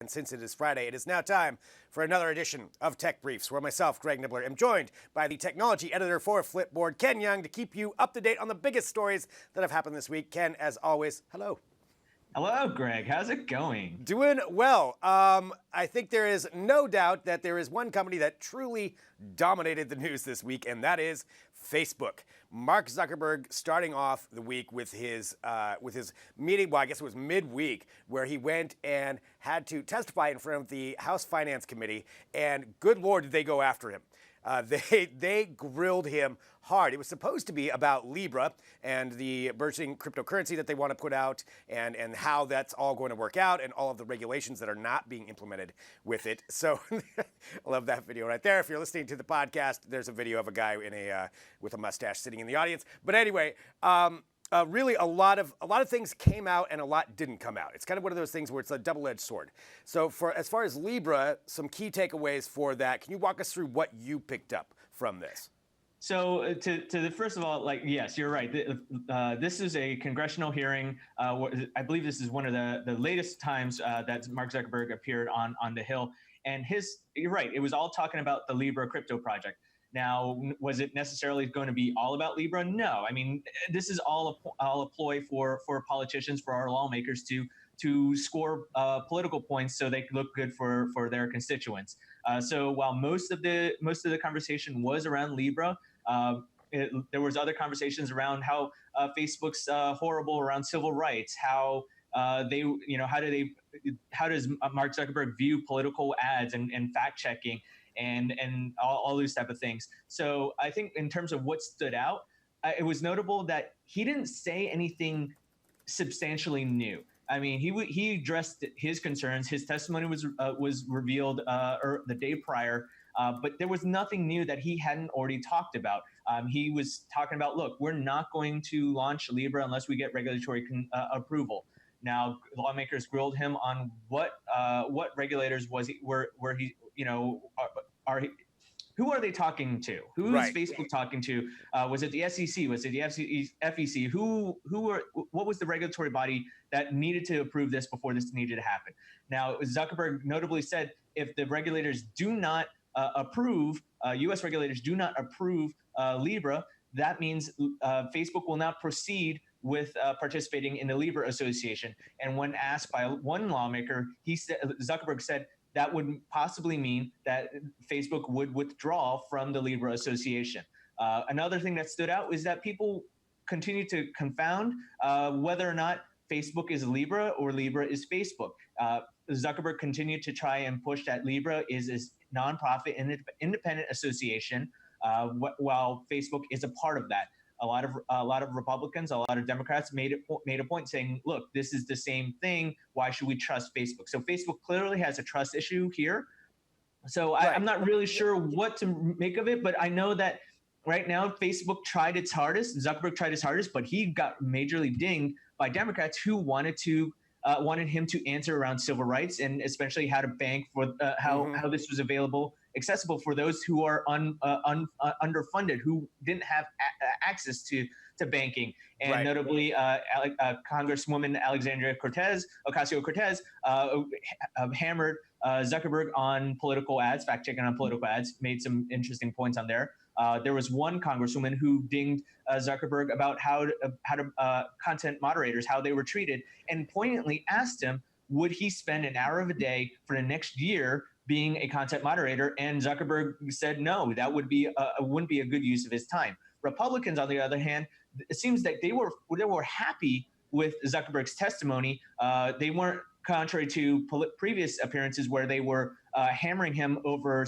And since it is Friday, it is now time for another edition of Tech Briefs, where myself, Greg Nibbler, am joined by the technology editor for Flipboard, Ken Yeung, to keep you up to date on the biggest stories that have happened this week. Ken, as always, hello. Hello, Greg. How's it going? Doing well. I think there is no doubt that there is one company that truly dominated the news this week, and that is Facebook. Mark Zuckerberg starting off the week with his meeting, well, I guess it was midweek, where he went and had to testify in front of the House Finance Committee, and good Lord, did they go after him. They grilled him hard. It was supposed to be about Libra and the burgeoning cryptocurrency that they want to put out and how that's all going to work out and all of the regulations that are not being implemented with it. So I love that video right there. If you're listening to the podcast, there's a video of a guy with a mustache sitting in the audience. But anyway, really, a lot of things came out and a lot didn't come out. It's kind of one of those things where it's a double-edged sword. So as far as Libra, some key takeaways for that. Can you walk us through what you picked up from this? So first of all, yes, you're right. This is a congressional hearing. I believe this is one of the latest times that Mark Zuckerberg appeared on the Hill. And you're right, it was all talking about the Libra crypto project. Now, was it necessarily going to be all about Libra? No. I mean, this is all a ploy for politicians, for our lawmakers to score political points so they look good for their constituents. So while most of the conversation was around Libra, there was other conversations around how Facebook's horrible around civil rights, how how does Mark Zuckerberg view political ads and fact checking and all these type of things. So I think in terms of what stood out, it was notable that he didn't say anything substantially new. I mean, he addressed his concerns. His testimony was revealed the day prior, but there was nothing new that he hadn't already talked about. He was talking about, look, we're not going to launch Libra unless we get regulatory approval. Now, lawmakers grilled him on what regulators who are they talking to? Who is Right. Facebook talking to? Was it the SEC? Was it the FEC? What was the regulatory body that needed to approve this before this needed to happen? Now, Zuckerberg notably said if the regulators do not approve, U.S. regulators do not approve Libra, that means Facebook will not proceed with participating in the Libra Association. And when asked by one lawmaker, Zuckerberg said that would possibly mean that Facebook would withdraw from the Libra Association. Another thing that stood out is that people continue to confound whether or not Facebook is Libra or Libra is Facebook. Zuckerberg continued to try and push that Libra is a nonprofit and independent association, while Facebook is a part of that. A lot of Republicans, a lot of Democrats made a point saying, look, this is the same thing. Why should we trust Facebook? So Facebook clearly has a trust issue here. So Right. I'm not really sure what to make of it, but I know that right now Facebook tried its hardest. Zuckerberg tried his hardest, but he got majorly dinged by Democrats who wanted him to answer around civil rights and especially how to bank for how this was accessible for those who are underfunded, who didn't have access to banking. And Right. notably, Congresswoman Alexandria Ocasio-Cortez hammered Zuckerberg on political ads, fact-checking on political ads, made some interesting points on there. There was one congresswoman who dinged Zuckerberg about how content moderators, how they were treated, and poignantly asked him, would he spend an hour of a day for the next year being a content moderator? And Zuckerberg said no, that wouldn't be a good use of his time. Republicans, on the other hand, it seems that they were happy with Zuckerberg's testimony. They weren't, contrary to previous appearances where they were hammering him over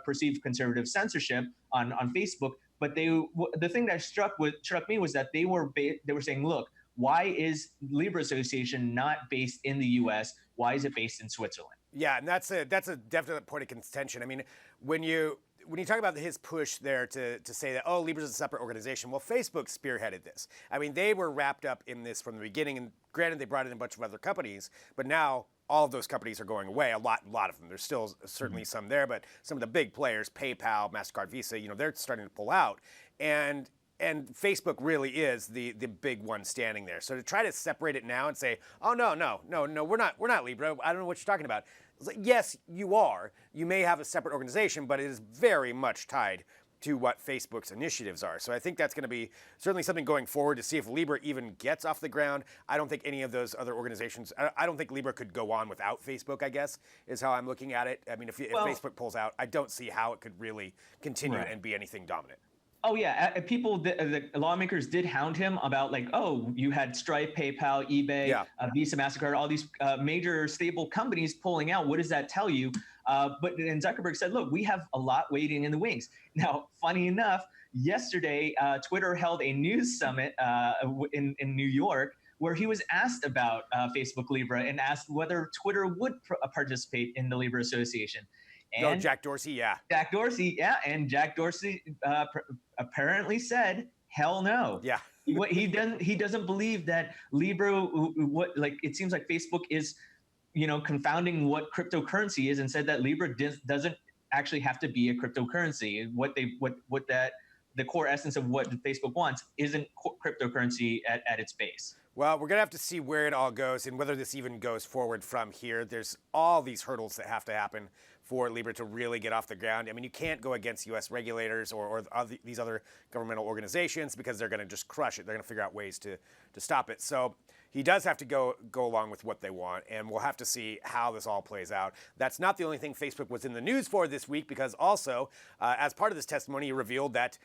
perceived conservative censorship on Facebook. But the thing that struck me was that they were saying, look, why is Libra Association not based in the U.S.? Why is it based in Switzerland? Yeah, and that's a definite point of contention. I mean, when you talk about his push there to say that, oh, Libra's a separate organization, well, Facebook spearheaded this. I mean, they were wrapped up in this from the beginning, and granted, they brought in a bunch of other companies, but now all of those companies are going away. A lot of them. There's still certainly some there, but some of the big players, PayPal, MasterCard, Visa, they're starting to pull out. And and Facebook really is the big one standing there. So to try to separate it now and say, oh no, we're not Libra. I don't know what you're talking about. It's like, yes, you are. You may have a separate organization, but it is very much tied to what Facebook's initiatives are. So I think that's going to be certainly something going forward to see if Libra even gets off the ground. I don't think any of those other organizations, I don't think Libra could go on without Facebook, I guess, is how I'm looking at it. I mean, if Facebook pulls out, I don't see how it could really continue and be anything dominant. Oh yeah, people, the lawmakers did hound him about like, oh, you had Stripe, PayPal, eBay, Visa, MasterCard, all these major stable companies pulling out. What does that tell you? But then Zuckerberg said, look, we have a lot waiting in the wings. Now, funny enough, yesterday, Twitter held a news summit in New York where he was asked about Facebook Libra and asked whether Twitter would participate in the Libra Association. And Jack Dorsey, Jack Dorsey, and Jack Dorsey apparently said, "Hell no." Yeah. He doesn't believe that Libra. It seems like Facebook is, confounding what cryptocurrency is, and said that Libra doesn't actually have to be a cryptocurrency. The core essence of what Facebook wants isn't cryptocurrency at its base. Well, we're going to have to see where it all goes and whether this even goes forward from here. There's all these hurdles that have to happen for Libra to really get off the ground. I mean, you can't go against U.S. regulators or these other governmental organizations because they're going to just crush it. They're going to figure out ways to stop it. So he does have to go along with what they want, and we'll have to see how this all plays out. That's not the only thing Facebook was in the news for this week, because also, as part of this testimony, he revealed that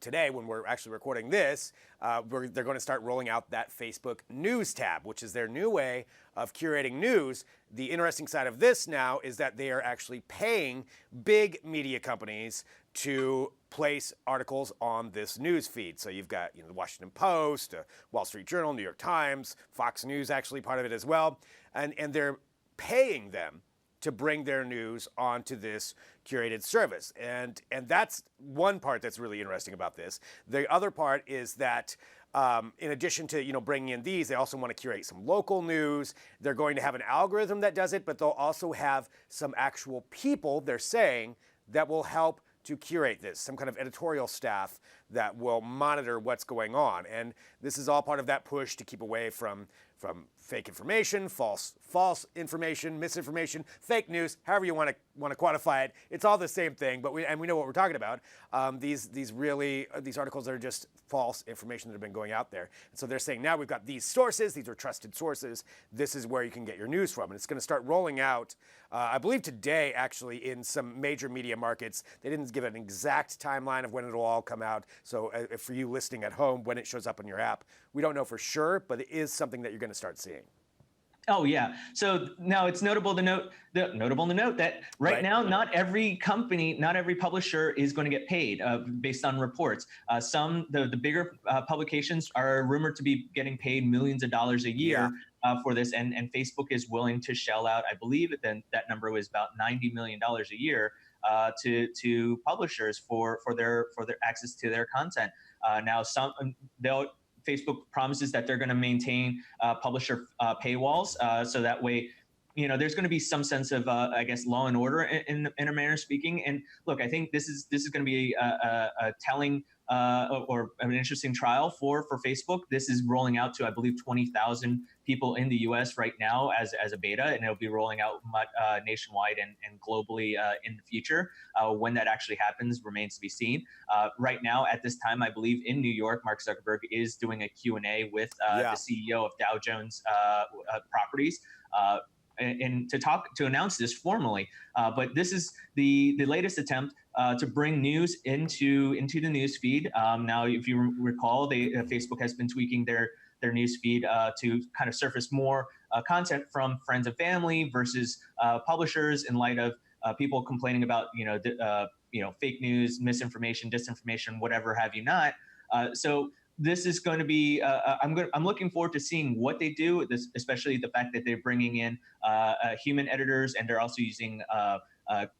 today, when we're actually recording this, they're going to start rolling out that Facebook News tab, which is their new way of curating news. The interesting side of this now is that they are actually paying big media companies to place articles on this news feed. So you've got the Washington Post, Wall Street Journal, New York Times, Fox News actually part of it as well. And they're paying them to bring their news onto this curated service. And that's one part that's really interesting about this. The other part is that in addition to bringing in these, they also want to curate some local news. They're going to have an algorithm that does it, but they'll also have some actual people, they're saying, that will help to curate this, some kind of editorial staff that will monitor what's going on. And this is all part of that push to keep away from fake information, false information, misinformation, fake news, however you want to quantify it. It's all the same thing, but we know what we're talking about. These articles are just false information that have been going out there. And so they're saying now we've got these sources, these are trusted sources, this is where you can get your news from. And it's going to start rolling out, I believe today actually, in some major media markets. They didn't give an exact timeline of when it'll all come out. So for you listening at home, when it shows up on your app, we don't know for sure, but it is something that you're going to start seeing. Oh yeah. So now it's notable to note that right now, not every company, not every publisher is going to get paid based on reports. The bigger publications are rumored to be getting paid millions of dollars a year for this, and Facebook is willing to shell out, I believe that number was about $90 million a year to publishers for their access to their content. Now Facebook promises that they're going to maintain publisher paywalls, so that way, there's going to be some sense of, I guess, law and order in a manner speaking. And look, I think this is going to be a telling or an interesting trial for Facebook. This is rolling out to, I believe, 20,000 people in the U.S. right now as a beta, and it'll be rolling out nationwide and globally in the future. When that actually happens remains to be seen. Right now, at this time, I believe in New York, Mark Zuckerberg is doing a Q&A with the CEO of Dow Jones Properties. And to announce this formally, but this is the latest attempt to bring news into the news feed. Now, if you recall, Facebook has been tweaking their news feed to kind of surface more content from friends and family versus publishers, in light of people complaining about fake news, misinformation, disinformation, whatever have you not. So this is going to be. I'm looking forward to seeing what they do. Especially the fact that they're bringing in human editors, and they're also using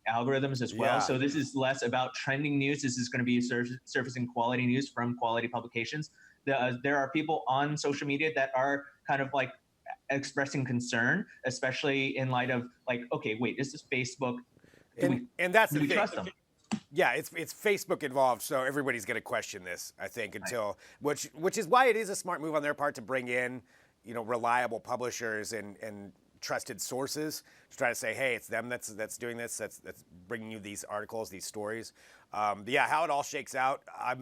algorithms as well. So this is less about trending news. This is going to be surfacing quality news from quality publications. There are people on social media that are kind of like expressing concern, especially in light of like, okay, wait, this is Facebook. And that's the thing. Trust them? Yeah, it's Facebook involved, so everybody's going to question this, I think, until which is why it is a smart move on their part to bring in, reliable publishers and trusted sources to try to say, hey, it's them that's doing this, that's bringing you these articles, these stories. But yeah, how it all shakes out, I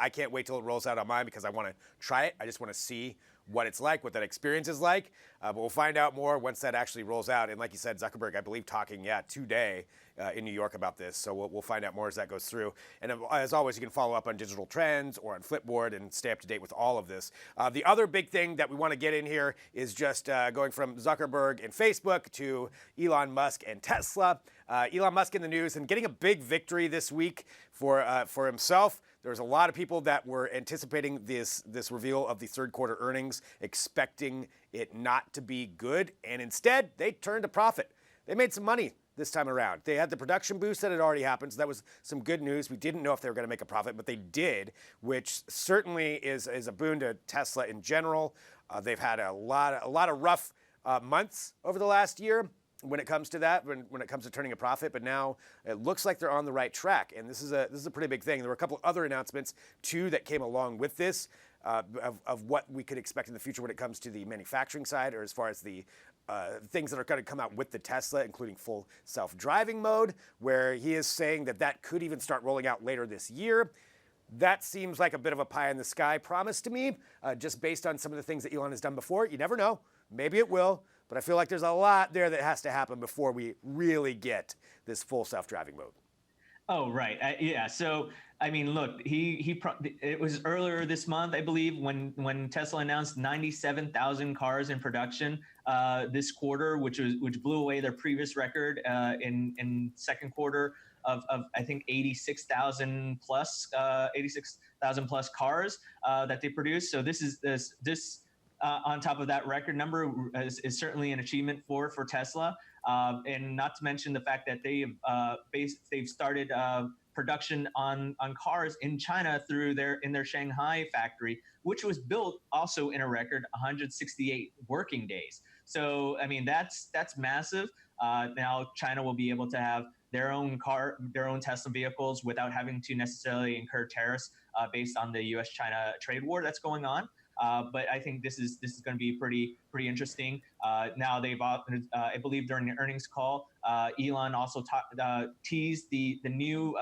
can't wait till it rolls out on mine because I want to try it. I just want to see what it's like, what that experience is like. But we'll find out more once that actually rolls out. And like you said, Zuckerberg, I believe, talking, today in New York about this. So we'll find out more as that goes through. And as always, you can follow up on Digital Trends or on Flipboard and stay up to date with all of this. The other big thing that we want to get in here is just going from Zuckerberg and Facebook to Elon Musk and Tesla. Elon Musk in the news and getting a big victory this week for himself. There's a lot of people that were anticipating this reveal of the third quarter earnings, expecting it not to be good, and instead they turned a profit. They made some money this time around. They had the production boost that had already happened, so that was some good news. We didn't know if they were going to make a profit, but they did, which certainly is a boon to Tesla in general. They've had a lot of rough months over the last year when it comes to that, when it comes to turning a profit, but now it looks like they're on the right track, and this is a pretty big thing. There were a couple of other announcements too that came along with this of what we could expect in the future when it comes to the manufacturing side, or as far as the things that are going to come out with the Tesla, including full self-driving mode, where he is saying that could even start rolling out later this year. That seems like a bit of a pie-in-the-sky promise to me, just based on some of the things that Elon has done before. You never know. Maybe it will. But I feel like there's a lot there that has to happen before we really get this full self-driving mode. Oh, right. Yeah. So, I mean, look, it was earlier this month, I believe, when Tesla announced 97,000 cars in production this quarter, which blew away their previous record in second quarter of I think 86,000 plus cars that they produced. So this on top of that record number is certainly an achievement for Tesla, and not to mention the fact that they've started production on cars in China through their Shanghai factory, which was built also in a record 168 working days. So I mean that's massive. Now China will be able to have their own Tesla vehicles without having to necessarily incur tariffs based on the U.S.-China trade war that's going on. But I think this is going to be pretty interesting. Now they've, I believe during the earnings call, Elon also teased the new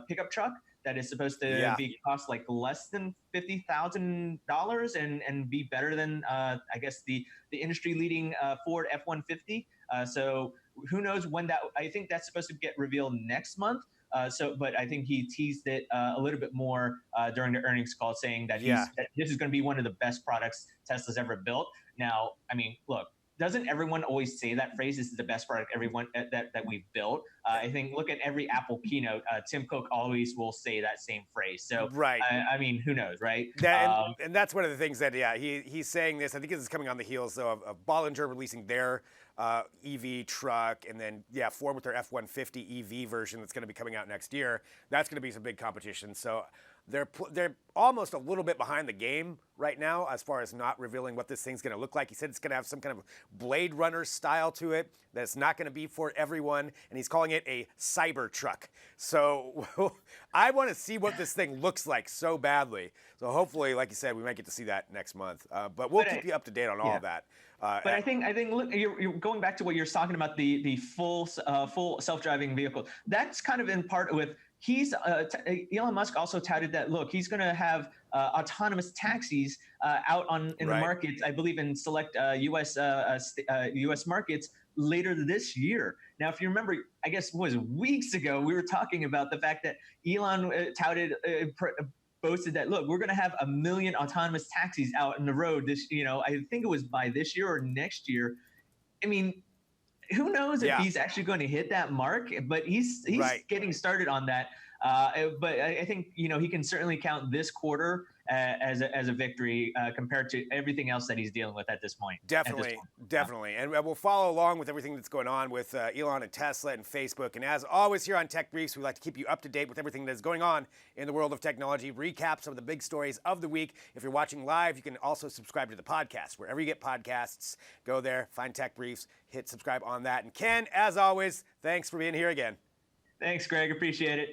pickup truck that is supposed to be cost like less than $50,000 and be better than I guess the industry leading Ford F-150. So who knows when that? I think that's supposed to get revealed next month. But I think he teased it a little bit more during the earnings call, saying that that this is going to be one of the best products Tesla's ever built. Now, I mean, look, doesn't everyone always say that phrase? This is the best product that we've built. I think look at every Apple keynote. Tim Cook always will say that same phrase. So, right. I mean, who knows, right? And that's one of the things that he's saying this. I think this is coming on the heels though of Bollinger releasing their EV truck, and then Ford with their F-150 EV version that's going to be coming out next year. That's going to be some big competition. So they're almost a little bit behind the game right now as far as not revealing what this thing's going to look like. He said it's going to have some kind of Blade Runner style to it, that it's not going to be for everyone, and he's calling it a cyber truck. So I want to see what this thing looks like so badly. So hopefully, like you said, we might get to see that next month. But we'll keep you up to date on all of that. But I think look, you're going back to what you're talking about, the full self-driving vehicle. That's kind of in part with Elon Musk also touted that, look, he's going to have autonomous taxis out in the markets, I believe in select U.S. markets later this year. Now, if you remember, I guess it was weeks ago, we were talking about the fact that Elon boasted that, look, we're going to have 1 million autonomous taxis out in the road this, I think it was by this year or next year. I mean, who knows if he's actually going to hit that mark, but he's getting started on that. But I think, he can certainly count this quarter as a victory compared to everything else that he's dealing with at this point. Definitely. And we'll follow along with everything that's going on with Elon and Tesla and Facebook. And as always here on Tech Briefs, we like to keep you up to date with everything that's going on in the world of technology, recap some of the big stories of the week. If you're watching live, you can also subscribe to the podcast. Wherever you get podcasts, go there, find Tech Briefs, hit subscribe on that. And Ken, as always, thanks for being here again. Thanks, Greg. Appreciate it.